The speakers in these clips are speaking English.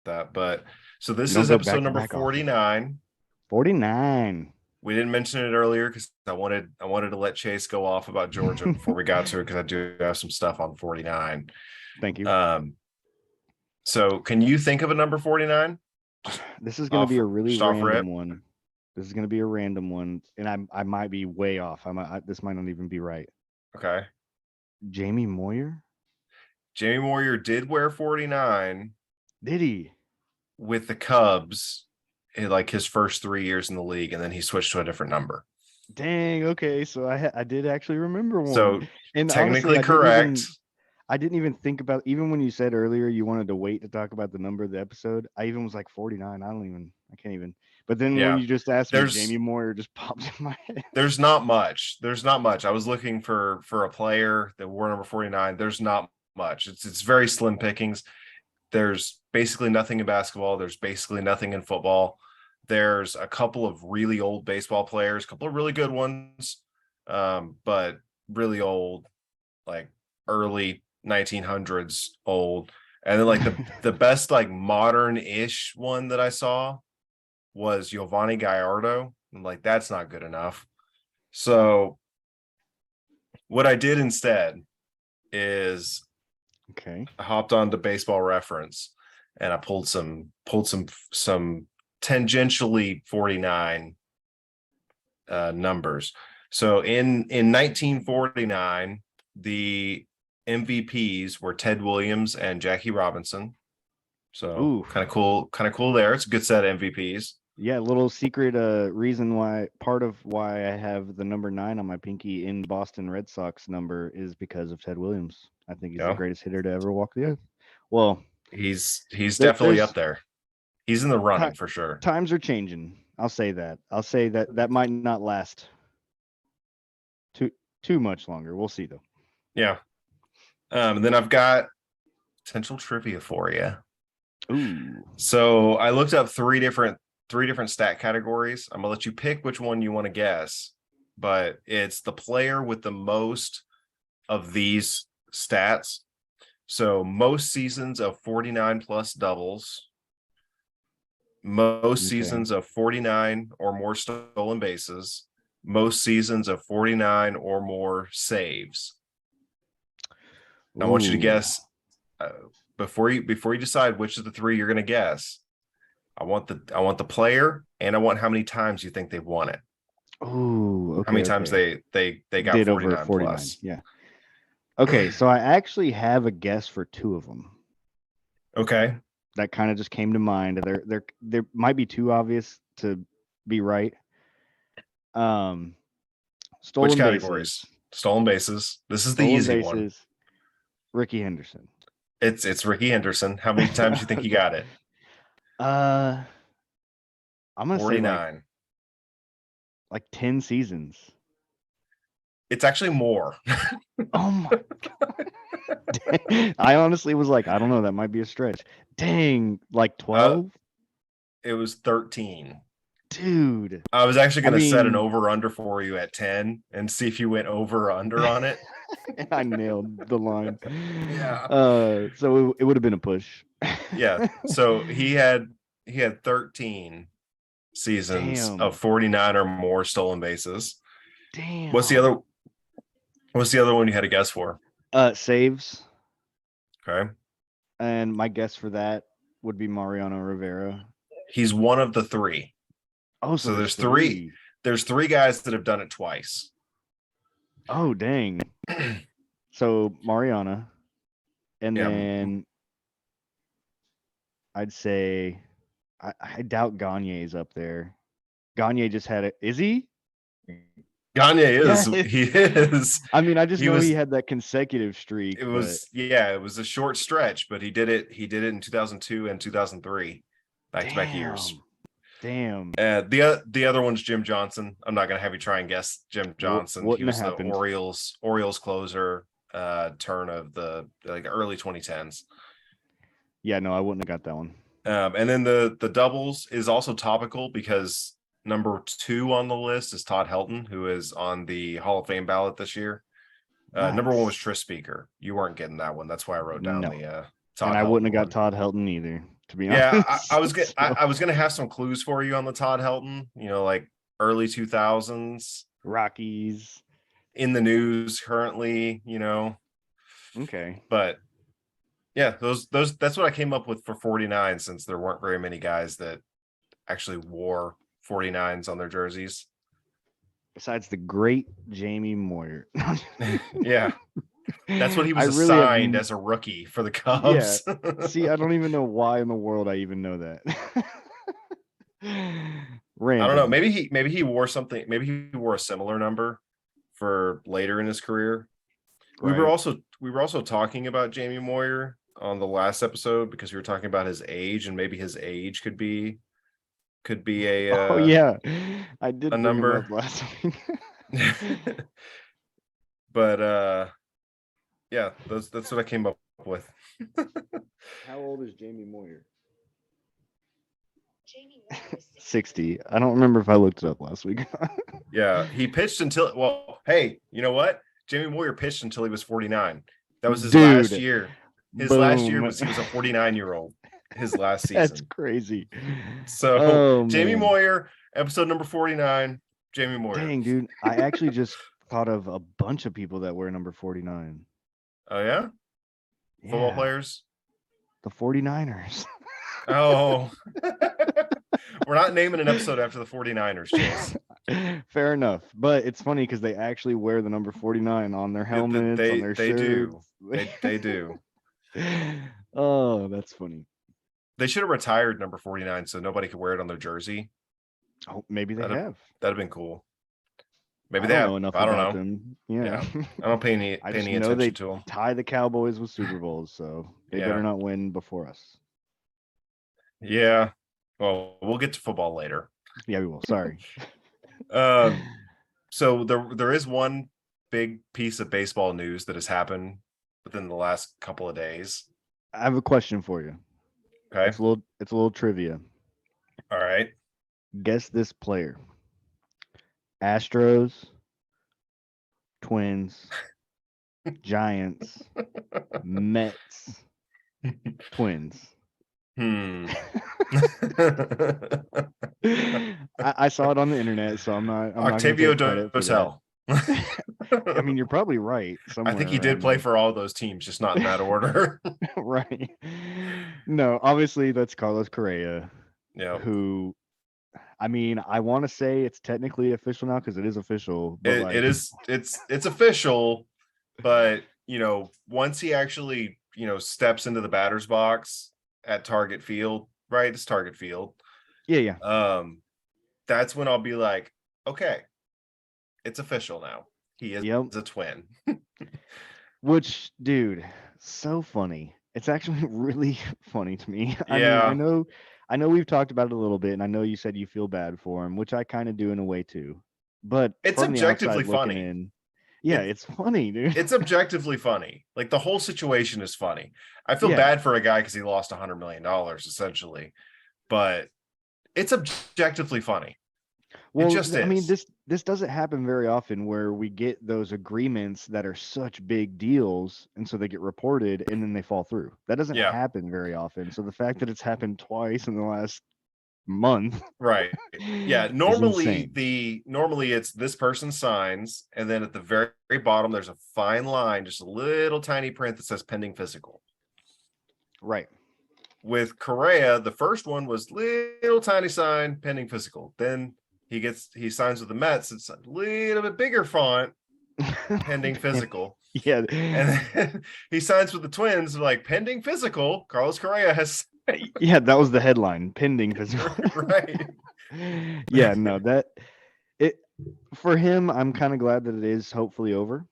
that. But so this Don't is go episode back to number back often. 49. 49. We didn't mention it earlier because I wanted to let Chase go off about Georgia before we got to it because I do have some stuff on 49. Thank you. So can you think of a number 49? This is going to Off be a really just off random rip. one. This is going to be a random one, and I might be way off. This might not even be right. Okay. Jamie Moyer? Jamie Moyer did wear 49 Did he? with the Cubs in like his first 3 years in the league, and then he switched to a different number. Dang. Okay, so I did actually remember one, So and honestly, technically correct. I didn't even think about, even when you said earlier you wanted to wait to talk about the number of the episode. I even was like 49. I can't even. But then when Yeah. you just asked me, There's Jamie Moyer just popped in my head. there's not much. There's not much. I was looking for a player that wore number 49. There's not much. It's very slim pickings. There's basically nothing in basketball. There's basically nothing in football. There's a couple of really old baseball players, a couple of really good ones, but really old, like early 1900s old. And then like the best like modern-ish one that I saw was Giovanni Gallardo. I'm like, that's not good enough. So what I did instead is Okay. I hopped on to Baseball Reference and I pulled some tangentially 49 numbers. So in 1949, the MVPs were Ted Williams and Jackie Robinson. So Ooh. kind of cool there. It's a good set of MVPs. Yeah, little secret reason why, part of why I have the number 9 on my pinky in Boston Red Sox number is because of Ted Williams. I think he's You the know, greatest hitter to ever walk the earth. Well, he's definitely up there's there. He's in the ti running for sure. times are changing. I'll say that. I'll say that that might not last too too much longer. We'll see though. Yeah. And then I've got potential trivia for you. Ooh. So I looked up three different stat categories. I'm gonna let you pick which one you want to guess, but it's the player with the most of these stats. So most seasons of 49 plus doubles, most Okay. seasons of 49 or more stolen bases, most seasons of 49 or more saves. I want you to Ooh. guess uh, before you decide which of the three you're going to guess. I want the player, and I want how many times you think they've won it. Ooh. How Okay. many times Okay. they got Did over 49 49. plus. Yeah. Okay. So I actually have a guess for 2 of them. Okay. That kind of just came to mind. There might be too obvious to be right. Um, Which stolen bases, categories? Stolen bases. This is the stolen easy one. bases. Ricky Henderson. It's Ricky Henderson. How many times do you think he Okay. got it? Uh, I'm gonna say 49. like 10 seasons. It's actually more. Oh my god! I honestly was like, I don't know. That might be a stretch. Dang, like uh 12, it was 13. dude. I was actually I going to set an mean, over under for you at 10 and see if you went over or under on it. and I nailed the line. Yeah. So it would have been a push. Yeah. So he had 13 seasons of Damn. 49 or more stolen bases. What's the Damn. other what's the other one you had a guess for? Saves. Okay. And my guess for that would be Mariano Rivera. He's one of the three. Oh, so So there's there's three 3. there's three guys that have done it twice. Oh, dang. So Mariana, and Yeah. then I'd say I doubt Gagne's up there. Gagne just had it. Is he? Gagne is he Yes. is. I mean, I just He know he was had that consecutive it streak, but was it was a short stretch, but he did it in 2002 and 2003, back-to-back years. damn, damn, The other one's Jim Johnson. I'm not gonna have you try and guess Jim Johnson. He wouldn't have was the happened. Orioles closer turn of the like early 2010s. Yeah, no, I wouldn't have got that one. And then the doubles is also topical because number 2 on the list is Todd Helton, who is on the Hall of Fame ballot this year. Number 1 was Nice. Tris Speaker. You weren't getting that one. That's why I wrote down No, the and Todd I wouldn't Helton have got one. Todd Helton either. to be Yeah, honest. I was gonna So, I was gonna have some clues for you on the Todd Helton, like early 2000s Rockies. in the news currently, Okay. but yeah, those that's what I came up with for 49 since there weren't very many guys that actually wore 49s on their jerseys. Besides the great Jamie Moyer. Yeah, that's what he I was really have assigned as a rookie for the yeah. Cubs. See, I don't even know why in the world I even know that. I don't know. Random. Maybe he wore something. Maybe he wore a similar number for later in his career. Right. We were also talking about Jamie Moyer on the last episode because we were talking about his age and maybe his age could be Oh yeah. I a did bring him number. up last week. But yeah, that's what I came up with. How old is Jamie Moyer? 60. I don't remember if I looked it up last week. Yeah, he pitched until hey, you know what? Jamie Moyer pitched until he was 49. That was his last Dude, year. His last year boom. was he was a 49-year-old his last That's season. crazy. So Oh Jamie man. Moyer, episode number 49, Jamie Moyer. Dang, dude. I actually just thought of a bunch of people that wear number 49. Oh yeah? Football Yeah. players? The 49ers. Oh. We're not naming an episode after the 49ers, Chase. Fair enough. But it's funny because they actually wear the number 49 on their helmets, on their They shirts. do. They do. Oh, that's funny. They should have retired number 49 so nobody could wear it on their jersey. Oh, maybe they That'd have. that'd have been cool. Maybe I they don't have. know enough I don't about know. them. Yeah. Yeah. I don't pay I just any know attention they to them. tie the Cowboys with Super Bowls, so they better Yeah. not win before us. Yeah. Well, we'll get to football later. Yeah, we will. Sorry. So there is one big piece of baseball news that has happened within the last couple of days. I have a question for you. Okay. It's a little trivia. All right. Guess this player. Astros, Twins, Giants, Mets, Twins. I saw it on the internet, so I'm not gonna Octavio take credit for that. Dotel. I mean, you're probably right. I think he Somewhere did around play there. for all those teams, just not in that order. Right. No, obviously that's Carlos Correa, Yeah. who, I mean, I want to say it's technically official now because it is official, but It is it's official, but once he actually, steps into the batter's box at Target Field, right? It's Target Field. yeah. That's when I'll be like, okay, it's official now. He is a Twin. Which, dude, so funny. It's actually really funny to me. I mean, Yeah. I know we've talked about it a little bit, and I know you said you feel bad for him, which I kind of do in a way too. But It's from the objectively outside looking funny. in, yeah, it's funny, dude. It's objectively funny. Like the whole situation is funny. I feel Yeah. bad for a guy because he lost $100 million essentially, but it's objectively funny. Well, it just is. I mean, this doesn't happen very often where we get those agreements that are such big deals, and so they get reported and then they fall through. That doesn't happen very often. So the fact that it's happened twice in the last month, right? Yeah. is Normally insane. normally it's this person signs, and then at the very bottom there's a fine line, just a little tiny print that says pending physical. Right. With Correa, the first one was little tiny sign pending physical. Then he signs with the Mets. It's a little bit bigger font, pending physical. Yeah. And then he signs with the Twins, like pending physical. Carlos Correa has. Yeah, that was the headline, pending physical. Right. Yeah, no, it for him, I'm kind of glad that it is hopefully over.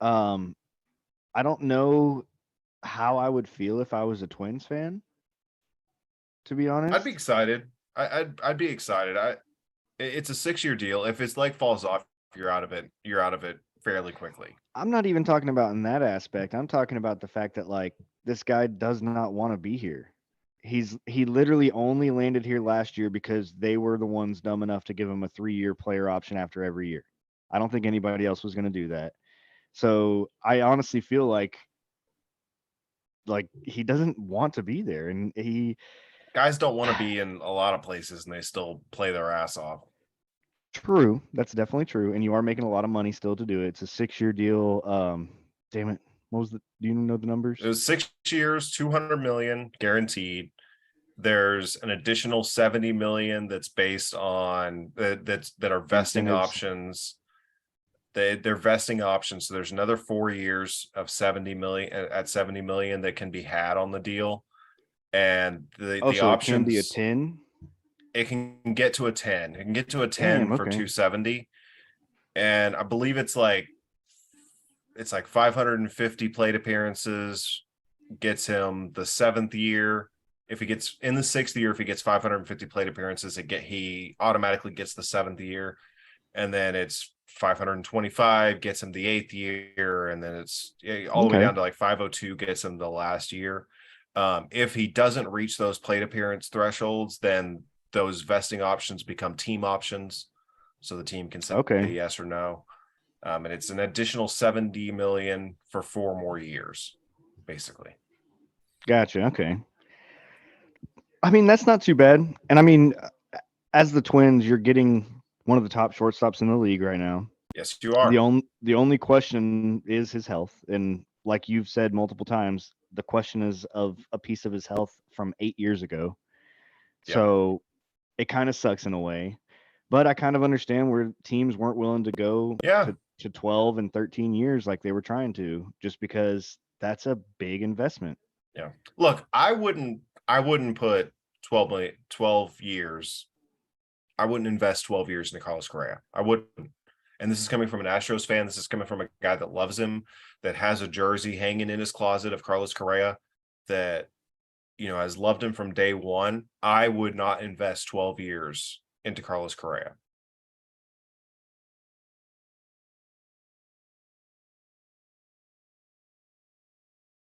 I don't know how I would feel if I was a Twins fan, to be honest. I'd be excited. I'd be excited. It's a 6-year deal. If his leg falls off, you're out of it. You're out of it fairly quickly. I'm not even talking about in that aspect. I'm talking about the fact that like this guy does not want to be here. He literally only landed here last year because they were the ones dumb enough to give him a 3-year player option after every year. I don't think anybody else was going to do that. So I honestly feel like like he doesn't want to be there, and he Guys don't want to be in a lot of places and they still play their ass off. true. That's definitely true, and you are making a lot of money still to do it. It's a 6-year deal. Damn it, what was the? Do you know the It numbers? was 6 years, 200 million guaranteed. There's an additional 70 million that's based on that are vesting Incentives. options. They're vesting options. So there's another 4 years of 70 million at 70 million that can be had on the deal. And Oh, the so it can be a options, 10. it can get to a 10. It can get to a 10 Damn. for Okay. 270. And I believe it's like 550 plate appearances gets him the 7th year. If he gets in the 6th year, if he gets 550 plate appearances, he automatically gets the 7th year. And then it's 525 gets him the 8th year, and then it's all the way Okay. down to like 502 gets him the last year. If he doesn't reach those plate appearance thresholds, then those vesting options become team options, so the team can say Okay. yes or no. And it's an additional 70 million for 4 more years, basically. Gotcha. Okay. I mean, that's not too bad. And I mean, as the Twins, you're getting one of the top shortstops in the league right now. Yes, you are. The only question is his health, and like you've said multiple times, the question is of a piece of his health from 8 years ago. Yep. So it kind of sucks in a way, but I kind of understand where teams weren't willing to go Yeah. to 12 and 13 years like they were trying to, just because that's a big investment. Yeah. Look, I wouldn't put 12 years. I wouldn't invest 12 years into Carlos Correa. I wouldn't. And this is coming from an Astros fan. This is coming from a guy that loves him, that has a jersey hanging in his closet of Carlos Correa, that has loved him from day one. I would not invest 12 years into Carlos Correa.